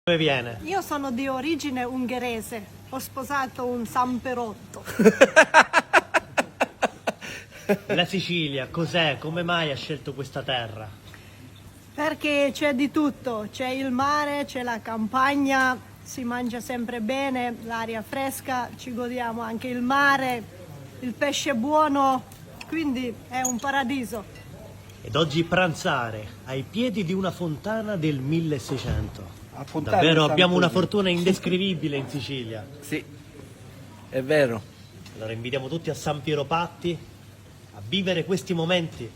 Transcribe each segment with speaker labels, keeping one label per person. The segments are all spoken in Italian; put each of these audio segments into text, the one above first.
Speaker 1: Dove viene?
Speaker 2: Io sono di origine ungherese, ho sposato un Samperotto.
Speaker 1: La Sicilia, cos'è? Come mai ha scelto questa terra?
Speaker 2: Perché c'è di tutto, c'è il mare, c'è la campagna, si mangia sempre bene, l'aria fresca, ci godiamo anche il mare, il pesce buono, quindi è un paradiso.
Speaker 1: Ed oggi pranzare ai piedi di una fontana del 1600.
Speaker 3: A Fontana
Speaker 1: Davvero
Speaker 3: di
Speaker 1: abbiamo una
Speaker 3: Sant'Ugo.
Speaker 1: fortuna indescrivibile in Sicilia.
Speaker 3: Sì, è vero.
Speaker 1: Allora invitiamo tutti a San Piero Patti a vivere questi momenti,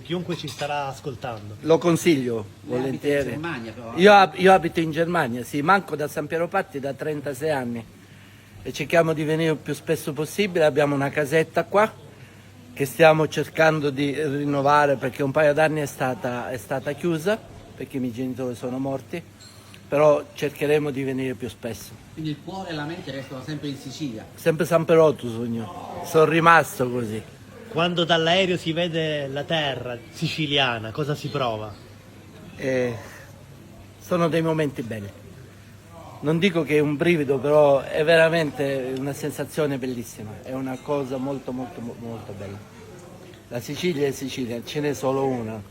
Speaker 1: chiunque ci starà ascoltando.
Speaker 3: Lo consiglio
Speaker 4: Lei abita in
Speaker 3: volentieri.
Speaker 4: Germania, però.
Speaker 3: Io abito in Germania, sì, manco da San Piero Patti da 36 anni e cerchiamo di venire il più spesso possibile. Abbiamo una casetta qua che stiamo cercando di rinnovare perché un paio d'anni è stata chiusa perché i miei genitori sono morti, però cercheremo di venire più spesso.
Speaker 4: Quindi il cuore e la mente restano sempre in Sicilia.
Speaker 3: Sempre San Perotto sogno, sono rimasto così.
Speaker 1: Quando dall'aereo si vede la terra siciliana, cosa si prova?
Speaker 3: E sono dei momenti belli. Non dico che è un brivido, però è veramente una sensazione bellissima, è una cosa molto molto molto bella. La Sicilia è Sicilia, ce n'è solo una.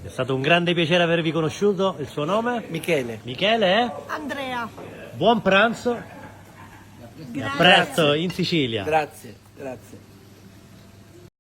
Speaker 1: È stato un grande piacere avervi conosciuto. Il suo nome?
Speaker 3: Michele,
Speaker 1: Michele è?
Speaker 2: Andrea,
Speaker 1: Buon pranzo e a
Speaker 2: grazie.
Speaker 1: presto in Sicilia.
Speaker 3: grazie, grazie.